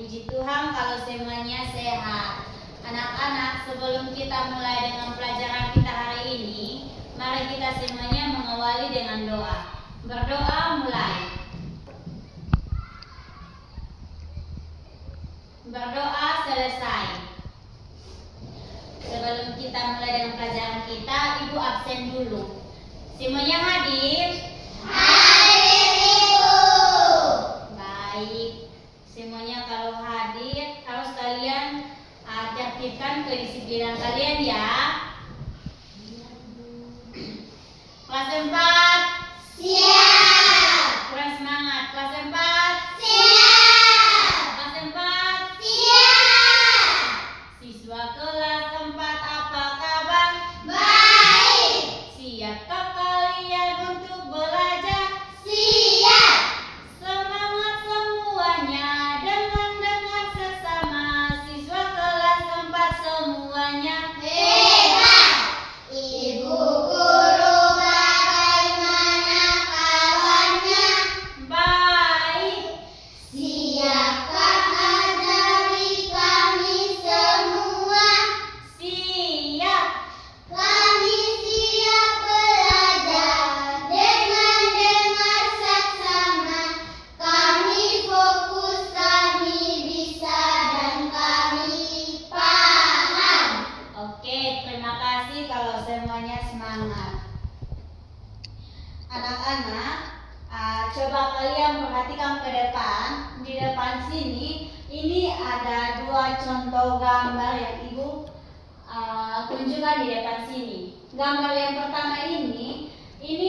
Puji Tuhan kalau semuanya sehat. Anak-anak, sebelum kita mulai dengan pelajaran kita hari ini, mari kita semuanya mengawali dengan doa. Berdoa mulai. Berdoa selesai. Sebelum kita mulai dengan pelajaran kita, Ibu absen dulu. Semuanya hadir? Hadir, Ibu. Baik. Semuanya kalau hadir, harus kalian tertibkan kedisiplinan kalian ya. Kelas 4. Siap. Kurang semangat. Kelas 4. Siap. Kelas 4. Siap. Siswa kelas 4 apa kabar? Baik. Siapkah kalian untuk belajar? Siap. Semangat semuanya dengan sesama siswa kelas 4 semuanya. Hebat. Ibu guru bagaimana kabarnya? Baik. Siapkah ajari kami semua? Siap. Kami siap belajar dengan dengar saksama. Kami fokus, kami bisa dan kami paham. Oke, terima kasih kalau semuanya semangat. Anak-anak, coba kalian perhatikan ke depan. Di depan sini, ini ada 2 contoh gambar yang Ibu tunjukkan di depan sini. Gambar yang pertama ini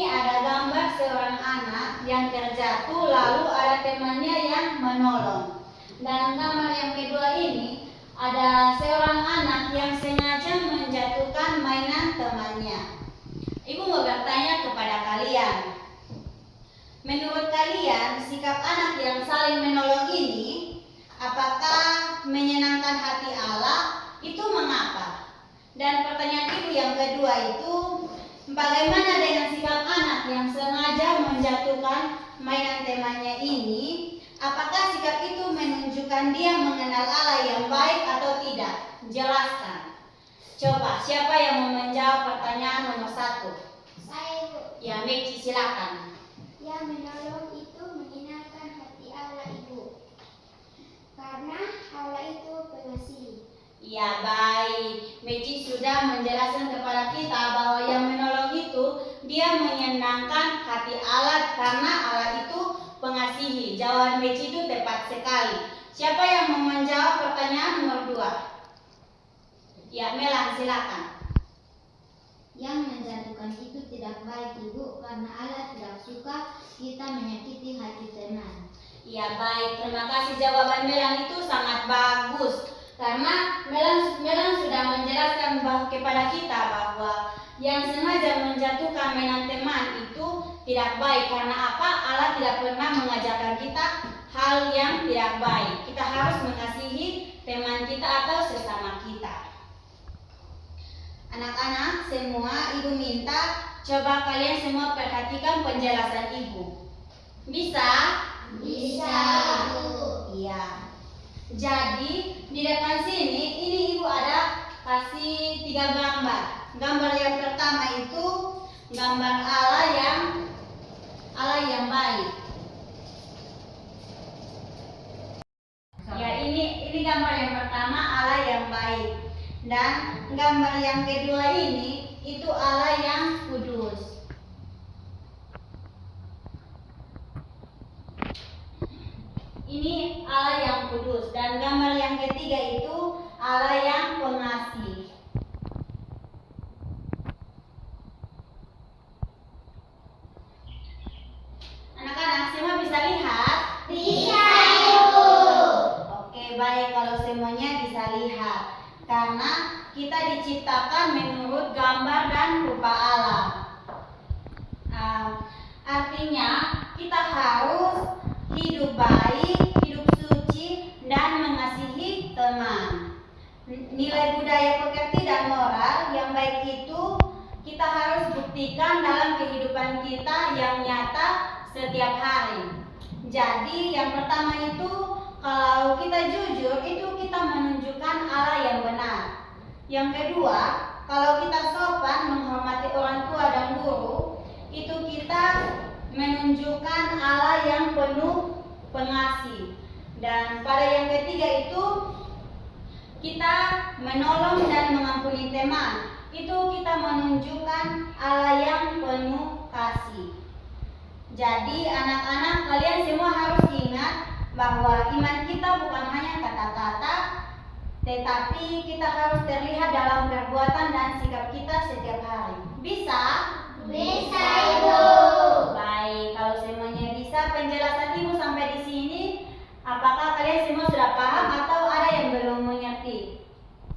ada gambar seorang anak yang terjatuh, lalu ada temannya yang menolong. Dan gambar yang kedua ini ada seorang anak yang sengaja menjatuhkan mainan temannya. Ibu mau bertanya kepada kalian, menurut kalian sikap anak yang saling menolong ini apakah menyenangkan hati Allah? Itu mengapa? Dan pertanyaan Ibu yang kedua itu, bagaimana dengan sikap anak yang sengaja menjatuhkan mainan temannya ini? Apakah sikap itu menunjukkan dia mengenal Allah yang baik atau tidak? Jelaskan. Coba, siapa yang mau menjawab pertanyaan nomor 1? Saya, Ibu. Ya, Meci, silakan. Yang menolong itu menyenangkan hati Allah, Ibu. Karena Allah itu pengasih. Ya, baik. Meci sudah menjelaskan kepada kita bahwa yang menolong itu dia menyenangkan hati Allah karena Allah itu pengasihi. Jawaban Meci itu tepat sekali. Siapa yang mau menjawab pertanyaan nomor 2? Ya, Melan, silakan. Yang menjatuhkan itu tidak baik, Ibu, karena Allah tidak suka kita menyakiti hati teman. Ya, baik. Terima kasih, jawaban Melan itu sangat bagus. Karena Melan sudah menjelaskan kepada kita bahwa yang sengaja menjatuhkan mainan teman itu tidak baik. Karena apa? Allah tidak pernah mengajarkan kita hal yang tidak baik. Kita harus mengasihi teman kita atau sesama kita. Anak-anak semua, Ibu minta coba kalian semua perhatikan penjelasan Ibu. Bisa? Bisa, Ibu. Iya. Jadi di depan sini ini Ibu ada kasih 3 gambar. Gambar yang pertama itu gambar Allah yang baik. Ya, ini gambar yang pertama Allah yang baik. Dan gambar yang kedua ini itu Allah yang kudus. Ini Allah yang kudus. Dan gambar yang ketiga itu Allah yang pengasih. Anak-anak semua bisa lihat? Bisa, Ibu. Oke, baik kalau semuanya bisa lihat. Karena kita diciptakan menurut gambar dan rupa Allah. Artinya kita harus hidup baik, hidup suci, dan mengasihi teman. Nilai budaya pekerti dan moral yang baik itu kita harus buktikan dalam kehidupan kita yang nyata setiap hari. Jadi yang pertama itu kalau kita jujur itu kita menunjukkan Allah yang benar. Yang kedua, kalau kita sopan menghormati orang tua dan guru, itu kita menunjukkan Allah yang penuh pengasih. Dan pada yang ketiga itu kita menolong dan mengampuni teman. Itu kita menunjukkan Allah yang penuh kasih. Jadi anak-anak, kalian semua harus ingat bahwa iman kita bukan hanya kata-kata, tetapi kita harus terlihat dalam perbuatan dan sikap kita setiap hari. Bisa? Bisa, Ibu. Baik, kalau semuanya bisa, penjelasan Ibu sampai di sini, apakah kalian semua sudah paham atau ada yang belum mengerti?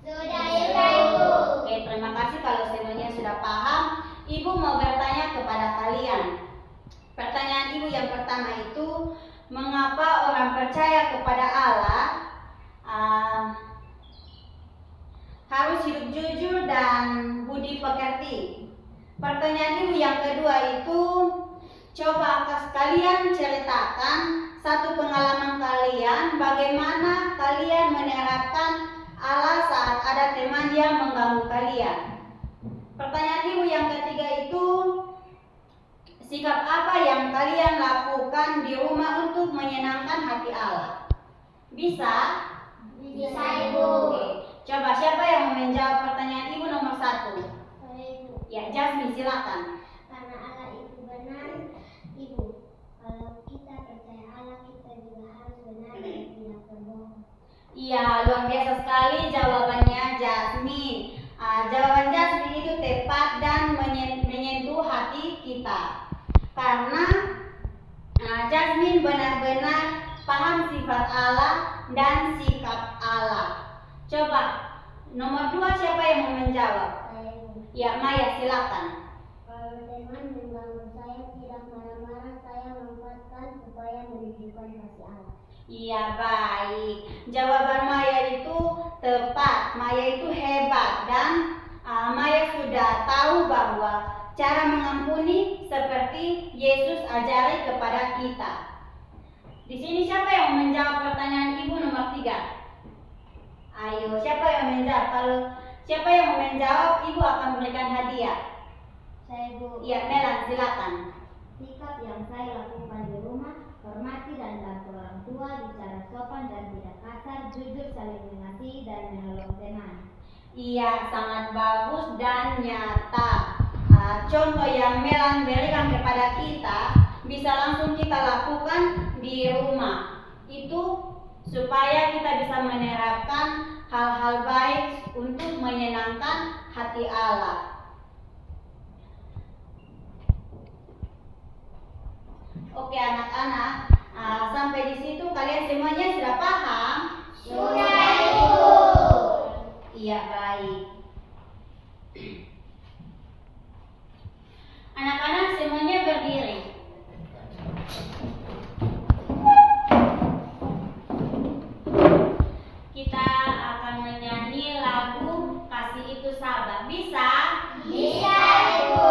Sudah, Ibu. Oke, terima kasih kalau semuanya sudah paham. Ibu mau bertanya kepada kalian. Pertanyaan Ibu yang pertama itu, mengapa orang percaya kepada Allah harus hidup jujur dan budi pekerti? Pertanyaan Ibu yang kedua itu, coba kalian ceritakan satu pengalaman kalian bagaimana kalian menerapkan Allah saat ada teman yang mengganggu kalian. Pertanyaan Ibu yang ketiga itu, sikap apa yang kalian lakukan di rumah untuk menyenangkan hati Allah? Bisa? Bisa, Ibu. Oke. Coba siapa yang mau menjawab pertanyaan Ibu nomor 1? Saya, Ibu. Ya, Jasmine silakan. Karena Allah itu benar, Ibu. Kalau kita percaya Allah, kita juga harus benar dan tidak berbohong. Iya, luar biasa sekali jawabannya Jasmine. Jawaban Jasmine itu tepat dan menyentuh hati kita. Karena Jasmine benar-benar paham sifat Allah dan sikap Allah. Coba nomor 2 siapa yang mau menjawab? Saya, Ibu. Ya, Maya silakan. Kalau teman mengganggu saya, tidak marah-marah, saya manfaatkan supaya menunjukkan kasih Allah. Iya, baik. Jawaban Maya itu tepat. Maya itu hebat dan Maya sudah tahu bahwa cara mengampuni seperti Yesus ajari kepada kita. Di sini siapa yang menjawab pertanyaan Ibu nomor 3? Ayo, siapa yang menjawab? Kalau siapa yang menjawab, Ibu akan berikan hadiah. Saya, Ibu. Iya, Melan silakan. Sikap yang saya lakukan di rumah, hormati dan bantu orang tua, bicara sopan dan tidak kasar, jujur, saling mengasihi dan menolong teman. Iya, sangat bagus dan nyata. Contoh yang Melan berikan kepada kita bisa langsung kita lakukan di rumah. Itu supaya kita bisa menerapkan hal-hal baik untuk menyenangkan hati Allah. Oke anak-anak, sampai di situ kalian semuanya sudah paham? Sudah, Ibu. Iya, baik. Anak-anak semuanya berdiri. Kita akan menyanyi lagu Kasih Itu Sabar. Bisa? Bisa, Ibu.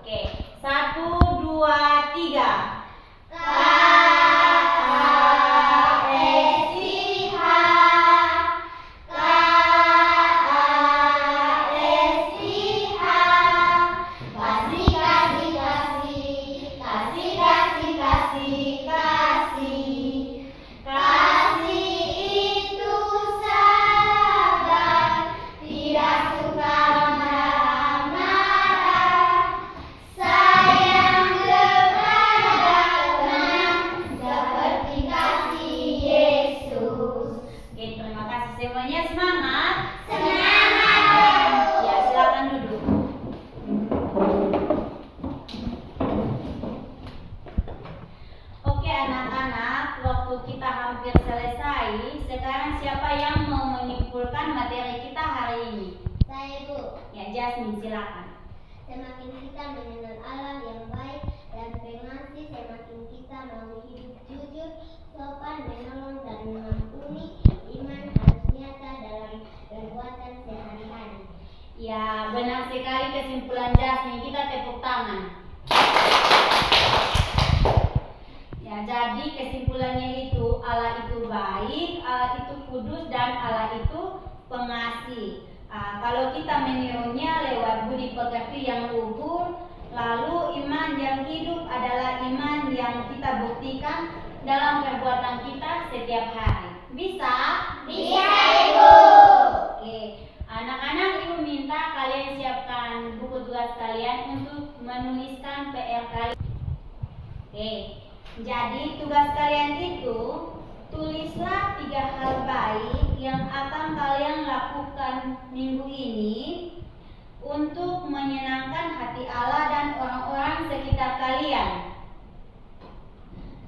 Oke, 1, 2, 3. Semuanya semangat? Semangat. Ya, silakan duduk. Oke anak-anak, waktu kita hampir selesai. Sekarang siapa yang mau menyimpulkan materi kita hari ini? Saya, Ibu. Ya, Jasmine silakan. Semakin kita mengenal Allah yang baik dan pengasih, semakin kita mau hidup jujur, sopan, menolong dan mengampuni. Iman harus nyata dalam perbuatan sehari-hari. Ya, benar sekali kesimpulan Jasmine. Kita tepuk tangan. Ya, jadi kesimpulannya itu Allah itu baik, Allah itu kudus, dan Allah itu pengasih. Kalau kita menirunya lewat budi pekerti yang luhur, lalu iman yang hidup adalah iman yang kita buktikan dalam perbuatan kita setiap hari. Bisa? Bisa, Ibu. Oke. Anak-anak, Ibu minta kalian siapkan buku tugas kalian untuk menuliskan PR kalian. Oke. Jadi tugas kalian itu tulislah 3 hal baik yang akan kalian lakukan minggu ini untuk menyenangkan hati Allah dan orang-orang sekitar kalian.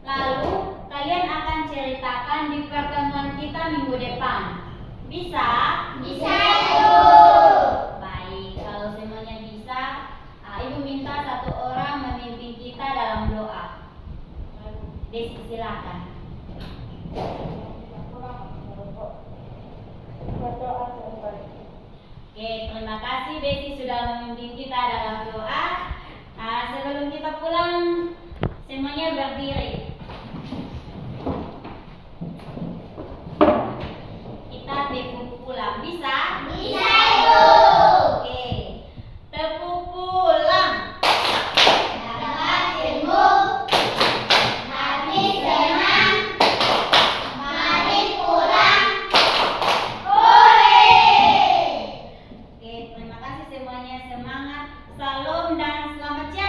Lalu kalian akan ceritakan di pertemuan kita minggu depan. Bisa? Bisa, Ibu. Baik, kalau semuanya bisa, Ibu minta 1 orang memimpin kita dalam doa. Desi, silakan. Oke, terima kasih Desi sudah memimpin kita dalam doa. Sebelum kita pulang, semuanya berdiri. Kita tepuk pulang. Bisa? Bisa, Ibu. Oke. Tepuk pulang. Dapat ilmu, hati senang, mari pulang. Hore! Oke, terima kasih semuanya, semangat, salam dan selamat siang.